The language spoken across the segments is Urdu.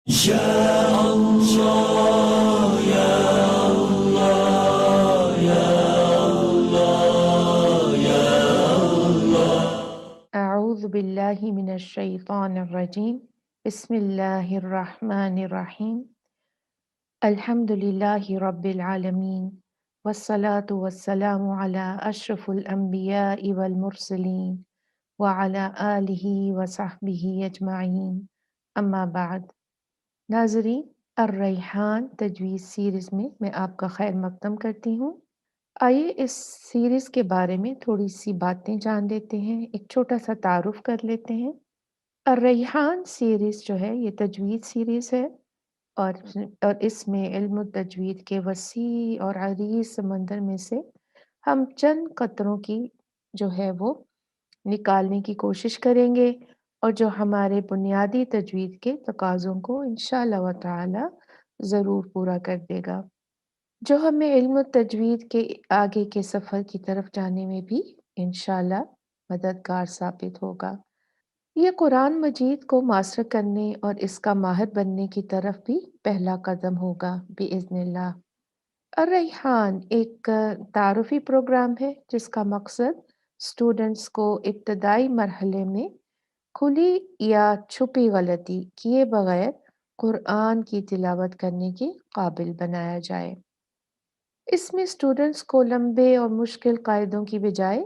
Ya Allah, ya Allah, ya Allah, ya Allah. أعوذ بالله من الشيطان الرجيم. بسم الله الرحمن الرحيم. الحمد لله رب العالمين، والصلاة والسلام على أشرف الأنبياء والمرسلين وعلى آله وصحبه أجمعين. أما بعد. ناظرین، الریحان تجویز سیریز میں آپ کا خیر مقدم کرتی ہوں۔ آئیے اس سیریز کے بارے میں تھوڑی سی باتیں جان لیتے ہیں، ایک چھوٹا سا تعارف کر لیتے ہیں۔ الریحان سیریز جو ہے یہ تجوید سیریز ہے، اور اس میں علم التجوید کے وسیع اور عریض سمندر میں سے ہم چند قطروں کی جو ہے وہ نکالنے کی کوشش کریں گے، اور جو ہمارے بنیادی تجوید کے تقاضوں کو انشاءاللہ تعالی ضرور پورا کر دے گا، جو ہمیں علم التجوید کے آگے کے سفر کی طرف جانے میں بھی انشاءاللہ مددگار ثابت ہوگا۔ یہ قرآن مجید کو ماسٹر کرنے اور اس کا ماہر بننے کی طرف بھی پہلا قدم ہوگا بإذن اللہ۔ الریحان ایک تعارفی پروگرام ہے جس کا مقصد اسٹوڈنٹس کو ابتدائی مرحلے میں کھلی یا چھپی غلطی کیے بغیر قرآن کی تلاوت کرنے کے قابل بنایا جائے۔ اس میں اسٹوڈنٹس کو لمبے اور مشکل قاعدوں کی بجائے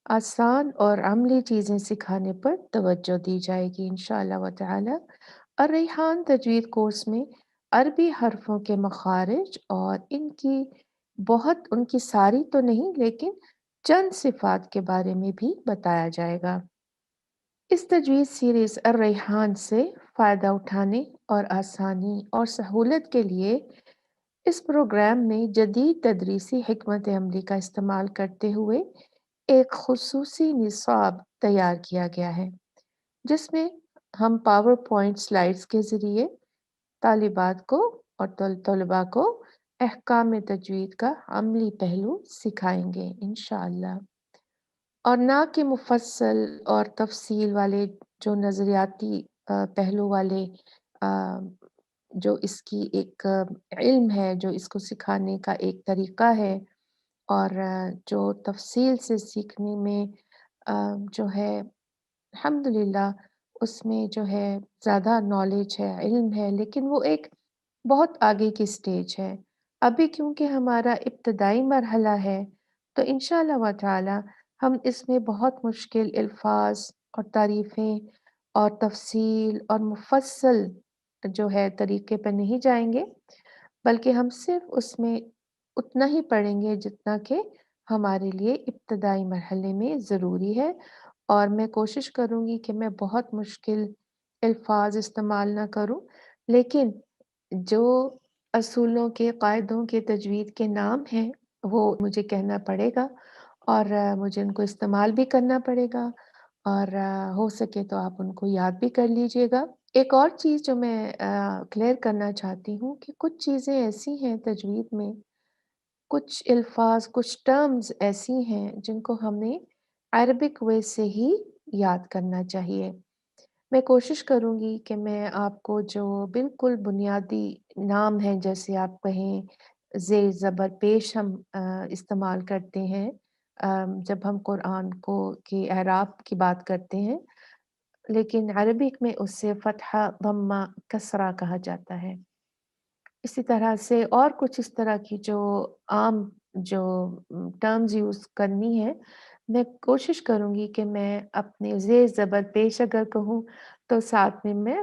آسان اور عملی چیزیں سکھانے پر توجہ دی جائے گی انشاءاللہ تعالی۔ الریحان تجوید کورس میں عربی حرفوں کے مخارج اور ان کی ساری تو نہیں لیکن چند صفات کے بارے میں بھی بتایا جائے گا۔ اس تجویز سیریز الریحان سے فائدہ اٹھانے اور آسانی اور سہولت کے لیے اس پروگرام میں جدید تدریسی حکمت عملی کا استعمال کرتے ہوئے ایک خصوصی نصاب تیار کیا گیا ہے، جس میں ہم پاور پوائنٹ سلائیڈز کے ذریعے طالبات کو اور طلباء کو احکام تجوید کا عملی پہلو سکھائیں گے انشاءاللہ، اور نہ کہ مفصل اور تفصیل والے جو نظریاتی پہلو والے آ، جو اس کی ایک علم ہے، جو اس کو سکھانے کا ایک طریقہ ہے، اور جو تفصیل سے سیکھنے میں جو ہے الحمدللہ اس میں جو ہے زیادہ نالج ہے، علم ہے، لیکن وہ ایک بہت آگے کی سٹیج ہے۔ ابھی کیونکہ ہمارا ابتدائی مرحلہ ہے تو انشاءاللہ تعالی ہم اس میں بہت مشکل الفاظ اور تعریفیں اور تفصیل اور مفصل جو ہے طریقے پر نہیں جائیں گے، بلکہ ہم صرف اس میں اتنا ہی پڑھیں گے جتنا کہ ہمارے لیے ابتدائی مرحلے میں ضروری ہے، اور میں کوشش کروں گی کہ میں بہت مشکل الفاظ استعمال نہ کروں، لیکن جو اصولوں کے قاعدوں کے تجوید کے نام ہیں وہ مجھے کہنا پڑے گا، اور مجھے ان کو استعمال بھی کرنا پڑے گا، اور ہو سکے تو آپ ان کو یاد بھی کر لیجئے گا۔ ایک اور چیز جو میں کلیئر کرنا چاہتی ہوں کہ کچھ چیزیں ایسی ہیں تجوید میں، کچھ الفاظ، کچھ ٹرمز ایسی ہیں جن کو ہمیں عربک وے سے ہی یاد کرنا چاہیے۔ میں کوشش کروں گی کہ میں آپ کو جو بالکل بنیادی نام ہیں، جیسے آپ کہیں زیر زبر پیش ہم استعمال کرتے ہیں جب ہم قرآن کے اعراب کی بات کرتے ہیں، لیکن عربک میں اسے فتحہ، ضمہ، کسرہ کہا جاتا ہے۔ اسی طرح سے اور کچھ اس طرح کی جو عام جو ٹرمز یوز کرنی ہے، میں کوشش کروں گی کہ میں اپنے زیر زبر پیش اگر کہوں تو ساتھ میں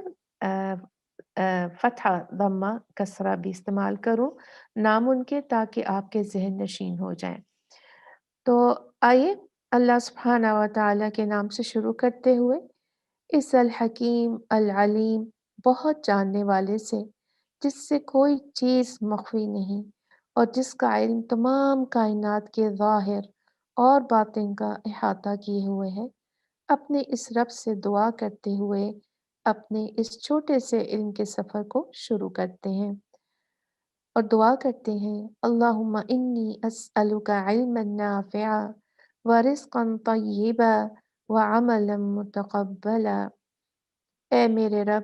فتحہ، ضمہ، کسرہ بھی استعمال کروں نام ان کے، تاکہ آپ کے ذہن نشین ہو جائیں۔ تو آئیے اللہ سبحانہ و تعالیٰ کے نام سے شروع کرتے ہوئے اس الحکیم العلیم بہت جاننے والے سے، جس سے کوئی چیز مخفی نہیں اور جس کا علم تمام کائنات کے ظاہر اور باطن کا احاطہ کیے ہوئے ہے، اپنے اس رب سے دعا کرتے ہوئے اپنے اس چھوٹے سے علم کے سفر کو شروع کرتے ہیں، اور دعا کرتے ہیں اللہم انی اسألک علما نافعا ورزقا طیبا وعملا متقبلا۔ اے میرے رب،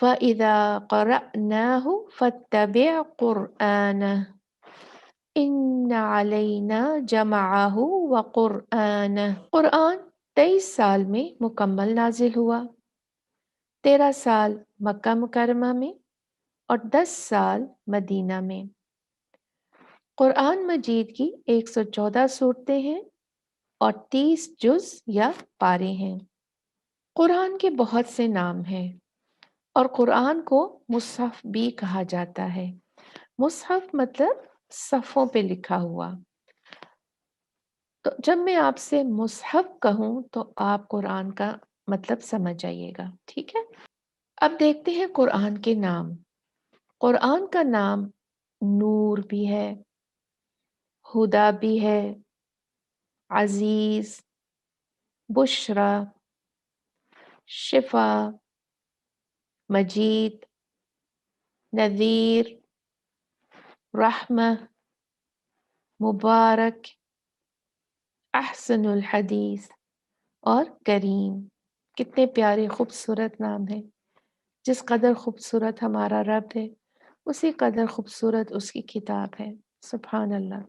فَإِذَا قَرَأْنَاهُ فَاتَّبِعْ قُرْآنَهُ إِنَّ عَلَيْنَا جَمْعَهُ وَقُرْآنَهُ۔ قرآن 23 سال میں مکمل نازل ہوا، 13 سال مکہ مکرمہ میں اور 10 سال مدینہ میں۔ قرآن مجید کی 114 صورتیں ہیں اور 30 جز یا پارے ہیں۔ قرآن کے بہت سے نام ہیں اور قرآن کو مصحف بھی کہا جاتا ہے۔ مصحف مطلب صفوں پہ لکھا ہوا۔ تو جب میں آپ سے مصحف کہوں تو آپ قرآن کا مطلب سمجھ جائیے گا، ٹھیک ہے؟ اب دیکھتے ہیں قرآن کے نام۔ قرآن کا نام نور بھی ہے، ہدا بھی ہے، عزیز، بشرا، شفا، مجید، نذیر، رحمہ، مبارک، احسن الحدیث اور کریم۔ کتنے پیارے خوبصورت نام ہیں۔ جس قدر خوبصورت ہمارا رب ہے اسی قدر خوبصورت اس کی کتاب ہے۔ سبحان اللہ۔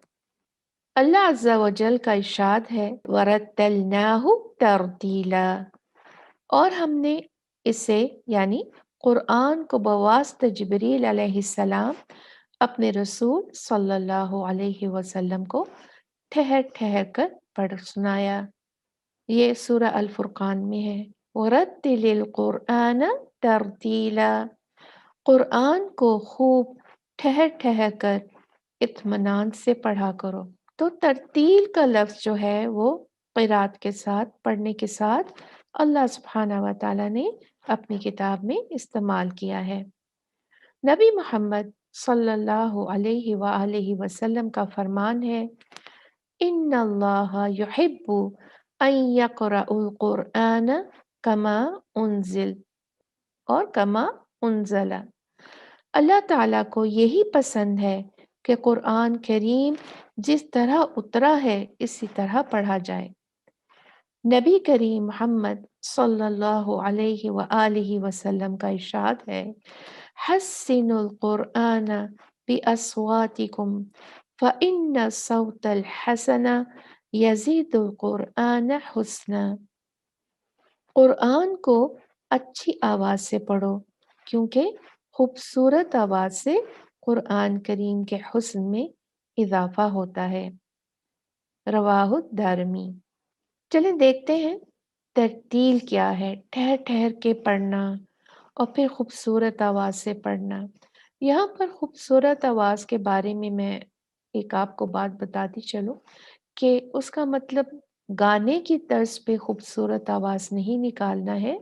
اللہ عز و جل کا ارشاد ہے وَرَتَّلْنَاهُ تَرْتِيلًا، اور ہم نے اسے یعنی قرآن کو بواسطہ جبریل علیہ السلام اپنے رسول صلی اللہ علیہ وسلم کو ٹھہر ٹھہر کر پڑھ سنایا۔ یہ سورہ الفرقان میں ہے۔ وَرَتِّلِ الْقُرْآنَ تَرْتِيلًا، قرآن کو خوب ٹھہر ٹھہر کر اطمینان سے پڑھا کرو۔ تو ترتیل کا لفظ جو ہے وہ قرات کے ساتھ، پڑھنے کے ساتھ اللہ سبحانہ و تعالیٰ نے اپنی کتاب میں استعمال کیا ہے۔ نبی محمد صلی اللہ علیہ وآلہ وسلم کا فرمان ہے ان اللہ یحب ان یقرأ القرآن کما انزل اور کما انزل، اللہ تعالیٰ کو یہی پسند ہے کہ قرآن کریم جس طرح اترا ہے اسی طرح پڑھا جائے۔ نبی کریم محمد صلی اللہ علیہ وآلہ وسلم کا ارشاد ہے حسنوا القرآن بأصواتکم فإن الصوت الحسن یزید القرآن حسنا، قرآن کو اچھی آواز سے پڑھو کیونکہ خوبصورت آواز سے قرآن کریم کے حسن میں اضافہ ہوتا ہے۔ رواہ الدارمی۔ چلیں دیکھتے ہیں ترتیل کیا ہے، ٹھہر ٹھہر کے پڑھنا اور پھر خوبصورت آواز سے پڑھنا۔ یہاں پر خوبصورت آواز کے بارے میں ایک آپ کو بات بتاتی چلوں کہ اس کا مطلب گانے کی طرز پہ خوبصورت آواز نہیں نکالنا ہے،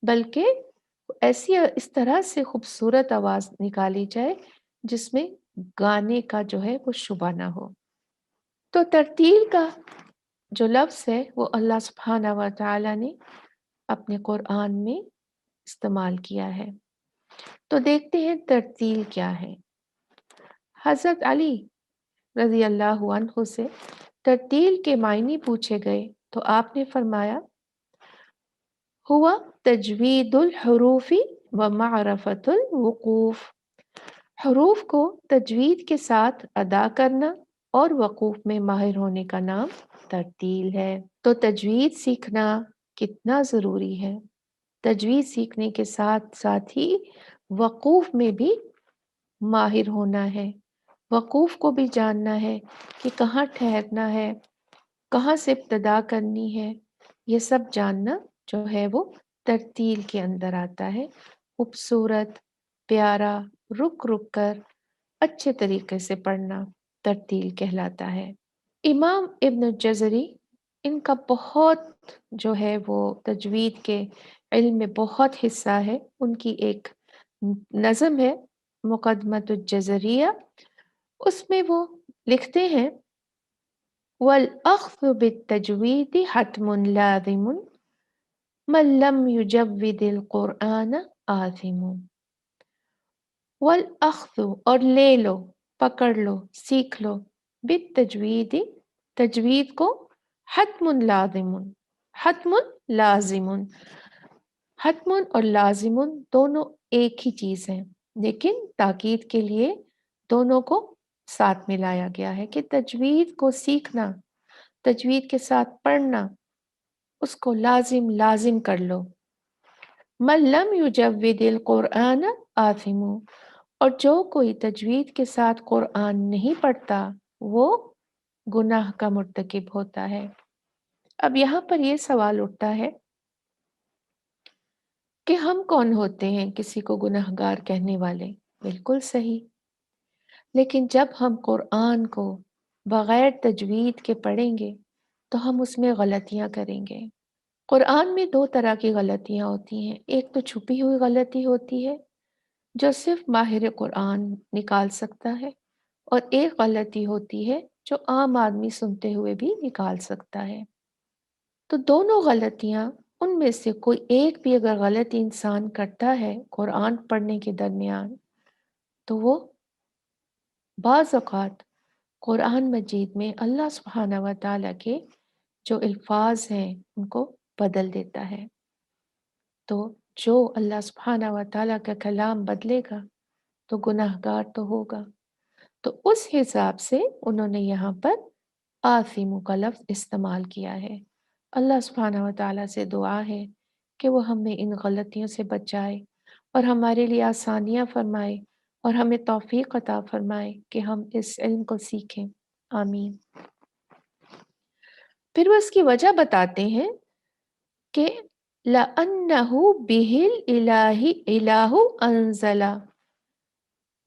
بلکہ اس طرح سے خوبصورت آواز نکالی جائے جس میں گانے کا جو ہے وہ شبہ نہ ہو۔ تو ترتیل کا جو لفظ ہے وہ اللہ سبحانہ و تعالیٰ نے اپنے قرآن میں استعمال کیا ہے۔ تو دیکھتے ہیں ترتیل کیا ہے۔ حضرت علی رضی اللہ عنہ سے ترتیل کے معنی پوچھے گئے تو آپ نے فرمایا ہوا تجوید الحروف و معرفت الوقوف، حروف کو تجوید کے ساتھ ادا کرنا اور وقوف میں ماہر ہونے کا نام ترتیل ہے۔ تو تجوید سیکھنا کتنا ضروری ہے۔ تجوید سیکھنے کے ساتھ ساتھ ہی وقوف میں بھی ماہر ہونا ہے، وقوف کو بھی جاننا ہے کہ کہاں ٹھہرنا ہے، کہاں سے ابتدا کرنی ہے، یہ سب جاننا جو ہے وہ ترتیل کے اندر آتا ہے۔ خوبصورت، پیارا، رک رک کر اچھے طریقے سے پڑھنا ترتیل کہلاتا ہے۔ امام ابن الجزری ان کا بہت جو ہے وہ تجوید کے علم میں بہت حصہ ہے۔ ان کی ایک نظم ہے مقدمۃ الجزریہ، اس میں وہ لکھتے ہیں وَالْأَخْذُ بِالتَّجْوِيدِ حَتْمٌ لَازِمٌ مَنْ لَمْ يُجَوِّدِ الْقُرْآنَ آثِمٌ۔ وَالْأَخْذُ اور لے لو، پکڑ لو، سیکھ لو، بالتجوید تجوید کو، حتم لازم، حتم لازم، حتمن اور لازمن دونوں ایک ہی چیز ہیں، لیکن تاکید کے لیے دونوں کو ساتھ ملایا گیا ہے کہ تجوید کو سیکھنا، تجوید کے ساتھ پڑھنا، اس کو لازم لازم کر لو۔ من لم یجود القرآن آثم، اور جو کوئی تجوید کے ساتھ قرآن نہیں پڑھتا وہ گناہ کا مرتکب ہوتا ہے۔ اب یہاں پر یہ سوال اٹھتا ہے کہ ہم کون ہوتے ہیں کسی کو گناہگار کہنے والے؟ بالکل صحیح، لیکن جب ہم قرآن کو بغیر تجوید کے پڑھیں گے تو ہم اس میں غلطیاں کریں گے۔ قرآن میں دو طرح کی غلطیاں ہوتی ہیں، ایک تو چھپی ہوئی غلطی ہوتی ہے جو صرف ماہر قرآن نکال سکتا ہے، اور ایک غلطی ہوتی ہے جو عام آدمی سنتے ہوئے بھی نکال سکتا ہے۔ تو دونوں غلطیاں، ان میں سے کوئی ایک بھی اگر غلط انسان کرتا ہے قرآن پڑھنے کے درمیان، تو وہ بعض اوقات قرآن مجید میں اللہ سبحانہ و تعالیٰ کے جو الفاظ ہیں ان کو بدل دیتا ہے۔ تو جو اللہ سبحانہ و تعالیٰ کا کلام بدلے گا تو گناہ گار تو ہوگا۔ تو اس حساب سے انہوں نے یہاں پر آثم کا لفظ استعمال کیا ہے۔ اللہ سبحانہ و تعالیٰ سے دعا ہے کہ وہ ہمیں ان غلطیوں سے بچائے اور ہمارے لیے آسانیاں فرمائے اور ہمیں توفیق عطا فرمائے کہ ہم اس علم کو سیکھیں۔ آمین۔ پھر وہ اس کی وجہ بتاتے ہیں کہ لَأَنَّهُ بِهِ الْإِلَٰهِ إِلَٰهُ أَنزَلَ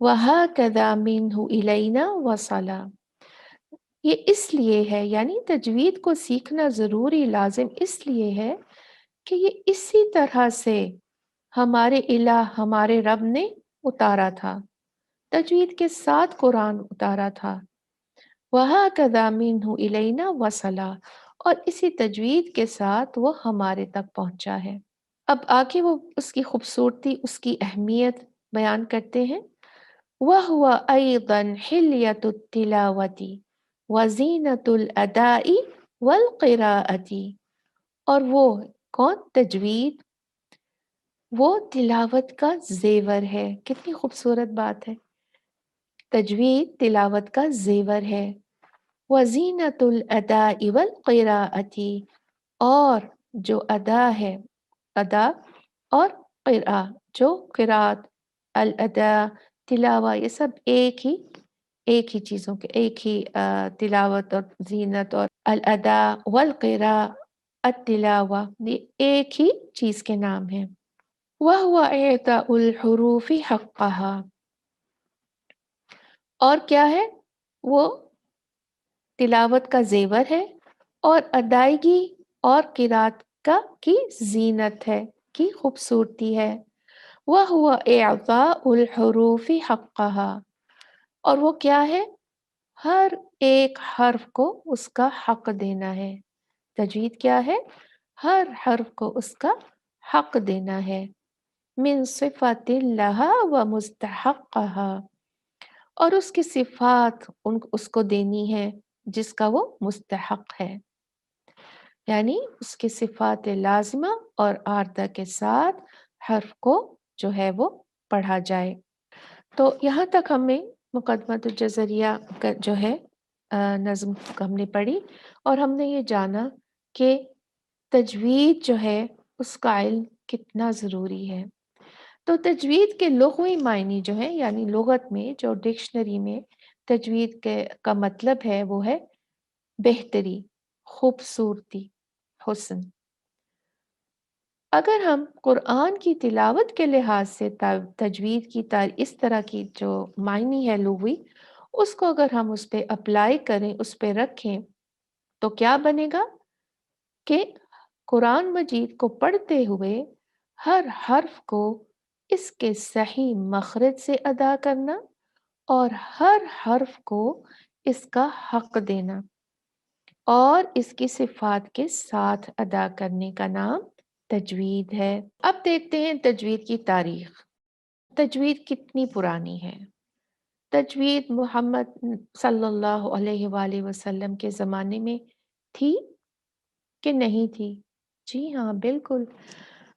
وَهَكَذَا مِنْهُ إِلَيْنَا وَصَلَ۔ یہ اس لیے ہے، یعنی تجوید کو سیکھنا ضروری لازم اس لیے ہے کہ یہ اسی طرح سے ہمارے الہ ہمارے رب نے اتارا تھا، تجوید کے ساتھ قرآن اتارا تھا۔ وَهَكَذَا مِنْهُ إِلَيْنَا وَصَلَ، اور اسی تجوید کے ساتھ وہ ہمارے تک پہنچا ہے۔ اب آگے وہ اس کی خوبصورتی، اس کی اہمیت بیان کرتے ہیں۔ وَهُوَ أَيْضًا حِلْيَةُ التِّلَاوَةِ وَزِينَةُ الْأَدَاءِ وَالْقِرَاءَةِ، اور وہ کون؟ تجوید، وہ تلاوت کا زیور ہے۔ کتنی خوبصورت بات ہے، تجوید تلاوت کا زیور ہے۔ وَزِينَةُ الْأَدَاءِ وَالْقِرَاءَةِ، اور جو ادا ہے، ادا اور قرآ جو قرات، الادا تلاوہ، یہ سب ایک ہی چیزوں کے، ایک ہی تلاوت اور زینت اور الادا والقراء التلاوہ، یہ ایک ہی چیز کے نام ہیں۔ وَهُوَ إِعْطَاءُ الْحُرُوفِ حَقَّهَا، اور کیا ہے؟ وہ تلاوت کا زیور ہے اور ادائیگی اور قرات کی زینت ہے، کی خوبصورتی ہے۔ وَهُوَ إِعْطَاءُ الْحُرُوفِ حَقَّهَا، اور وہ کیا ہے؟ ہر ایک حرف کو اس کا حق دینا ہے۔ تجوید کیا ہے؟ ہر حرف کو اس کا حق دینا ہے۔ من صفات لها ومستحقها، اور اس کی صفات اس کو دینی ہے جس کا وہ مستحق ہے، یعنی اس کی صفات لازمہ اور عارضہ کے ساتھ حرف کو جو ہے وہ پڑھا جائے۔ تو یہاں تک ہمیں مقدمۃ الجزریہ کا جو ہے نظم ہم نے پڑھی، اور ہم نے یہ جانا کہ تجوید جو ہے اس کا علم کتنا ضروری ہے۔ تو تجوید کے لغوی معنی جو ہے، یعنی لغت میں جو ڈکشنری میں تجوید کا مطلب ہے وہ ہے بہتری، خوبصورتی، حسن۔ اگر ہم قرآن کی تلاوت کے لحاظ سے تجوید کی اس طرح کی جو معنی ہے لغوی، اس کو اگر ہم اس پہ اپلائی کریں، اس پہ رکھیں، تو کیا بنے گا کہ قرآن مجید کو پڑھتے ہوئے ہر حرف کو اس کے صحیح مخرج سے ادا کرنا اور ہر حرف کو اس کا حق دینا اور اس کی صفات کے ساتھ ادا کرنے کا نام تجوید ہے۔ اب دیکھتے ہیں تجوید کی تاریخ۔ تجوید کتنی پرانی ہے؟ تجوید محمد صلی اللہ علیہ وآلہ وسلم کے زمانے میں تھی کہ نہیں تھی؟ جی ہاں، بالکل۔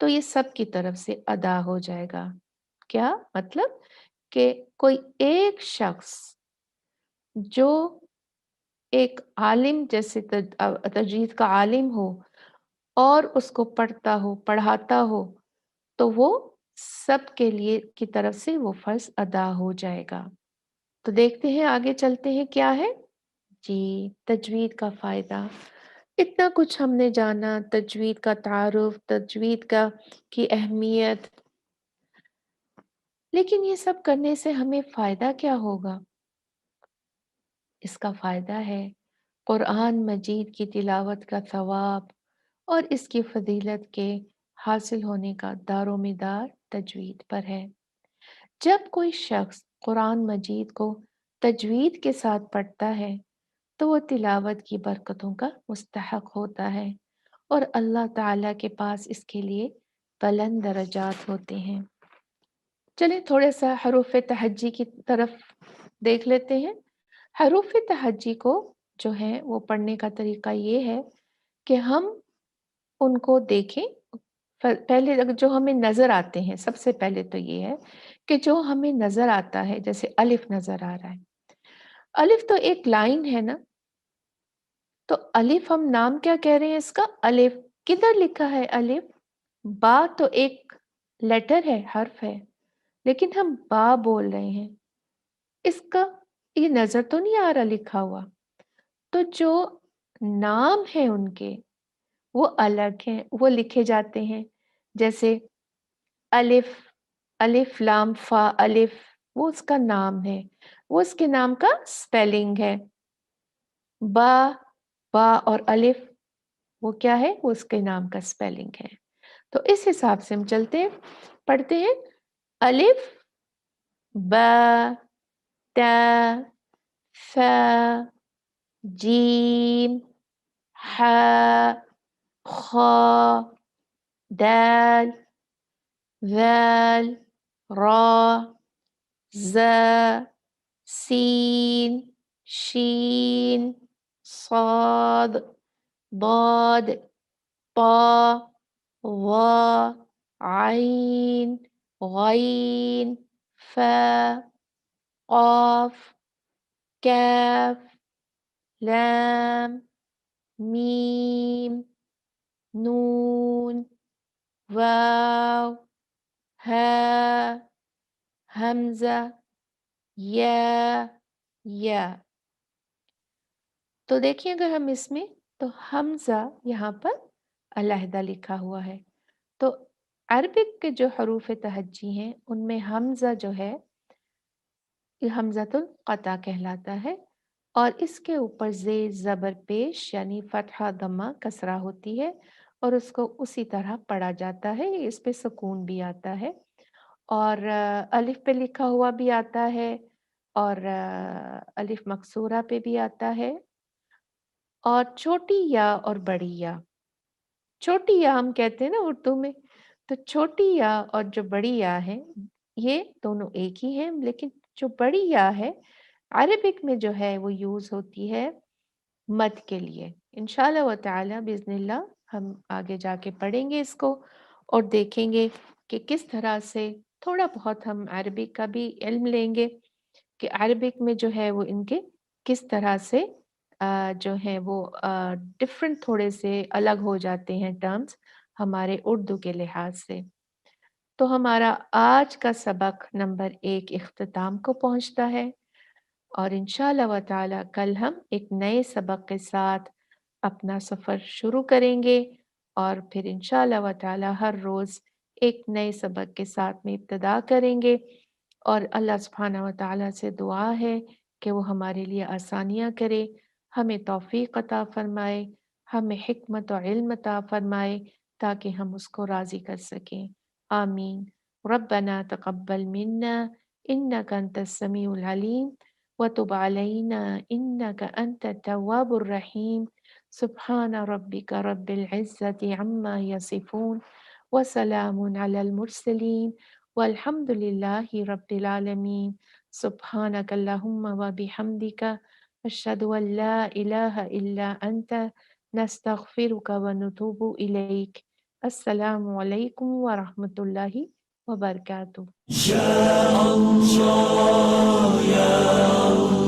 تو یہ سب کی طرف سے ادا ہو جائے گا۔ کیا مطلب؟ کہ کوئی ایک شخص جو ایک عالم جیسے تجوید کا عالم ہو اور اس کو پڑھتا ہو پڑھاتا ہو، تو وہ سب کے لیے کی طرف سے وہ فرض ادا ہو جائے گا۔ تو دیکھتے ہیں آگے چلتے ہیں کیا ہے؟ جی، تجوید کا فائدہ۔ اتنا کچھ ہم نے جانا، تجوید کا تعارف، تجوید کا کی اہمیت، لیکن یہ سب کرنے سے ہمیں فائدہ کیا ہوگا؟ اس کا فائدہ ہے قرآن مجید کی تلاوت کا ثواب اور اس کی فضیلت کے حاصل ہونے کا دار و مدار تجوید پر ہے۔ جب کوئی شخص قرآن مجید کو تجوید کے ساتھ پڑھتا ہے تو وہ تلاوت کی برکتوں کا مستحق ہوتا ہے اور اللہ تعالی کے پاس اس کے لیے بلند درجات ہوتے ہیں۔ چلیں تھوڑا سا حروف تہجی کی طرف دیکھ لیتے ہیں۔ حروف تہجی کو جو ہے وہ پڑھنے کا طریقہ یہ ہے کہ ہم ان کو دیکھیں۔ پہلے جو ہمیں نظر آتے ہیں، سب سے پہلے تو یہ ہے کہ جو ہمیں نظر آتا ہے، جیسے الف نظر آ رہا ہے، الف تو ایک لائن ہے نا، تو الف ہم نام کیا کہہ رہے ہیں اس کا؟ الف۔ کدھر لکھا ہے الف؟ با تو ایک لیٹر ہے، حرف ہے، لیکن ہم با بول رہے ہیں، اس کا یہ نظر تو نہیں آ رہا لکھا ہوا۔ تو جو نام ہے ان کے وہ الگ ہیں، وہ لکھے جاتے ہیں، جیسے الف، الف لام فا الف، وہ اس کا نام ہے، وہ اس کے نام کا سپیلنگ ہے۔ با، با اور الف وہ کیا ہے؟ وہ اس کے نام کا سپیلنگ ہے۔ تو اس حساب سے ہم چلتے ہیں، پڑھتے ہیں الف، با، تا، ثا، جیم، حا، خا، دال، ذال، را، زا، سین، شین، صاد، ضاد، طا، ظا، عین، غین، فا، قاف، کاف، لام، میم، نون، واو، ہا، حمزہ، یا، یا۔ تو دیکھیں اگر ہم اس میں، تو حمزہ یہاں پر علیحدہ لکھا ہوا ہے۔ تو عربک کے جو حروف تہجی ہیں ان میں حمزہ جو ہے یہ حمزۃ القطع کہلاتا ہے، اور اس کے اوپر زیر زبر پیش یعنی فتحہ ضمہ کسرہ ہوتی ہے، اور اس کو اسی طرح پڑھا جاتا ہے، اس پہ سکون بھی آتا ہے، اور الف پہ لکھا ہوا بھی آتا ہے، اور الف مکسورہ پہ بھی آتا ہے، اور چھوٹی یا اور بڑی یا، چھوٹی یا ہم کہتے ہیں نا اردو میں، تو چھوٹی یا اور جو بڑی یا ہے یہ دونوں ایک ہی ہیں، لیکن جو بڑی یا ہے عربک میں جو ہے وہ یوز ہوتی ہے مد کے لیے۔ انشاءاللہ و تعالی باذن اللہ ہم آگے جا کے پڑھیں گے اس کو اور دیکھیں گے کہ کس طرح سے تھوڑا بہت ہم عربک کا بھی علم لیں گے کہ عربک میں جو ہے وہ ان کے کس طرح سے جو ہے وہ ڈفرینٹ تھوڑے سے الگ ہو جاتے ہیں ٹرمز ہمارے اردو کے لحاظ سے۔ تو ہمارا آج کا سبق نمبر 1 اختتام کو پہنچتا ہے، اور انشاءاللہ و تعالی کل ہم ایک نئے سبق کے ساتھ اپنا سفر شروع کریں گے، اور پھر انشاءاللہ و تعالی ہر روز ایک نئے سبق کے ساتھ میں ابتدا کریں گے، اور اللہ سبحانہ و تعالی سے دعا ہے کہ وہ ہمارے لیے آسانیاں کرے، ہمیں توفیق عطا فرمائے، ہمیں حکمت و علم عطا فرمائے تاکہ ہم اس کو راضی کر سکیں۔ آمین۔ ربنا تقبل منا انك انت السميع العليم وتب علينا انك انت التواب الرحيم سبحان ربك رب العزة عما يصفون وسلام على المرسلين والحمد لله رب العالمين سبحانك اللهم وبحمدك أشهد أن لا إله إلا أنت نستغفرك ونتوب إليك السلام علیکم ورحمۃ اللہ وبرکاتہ. Ya Allah, Ya Allah.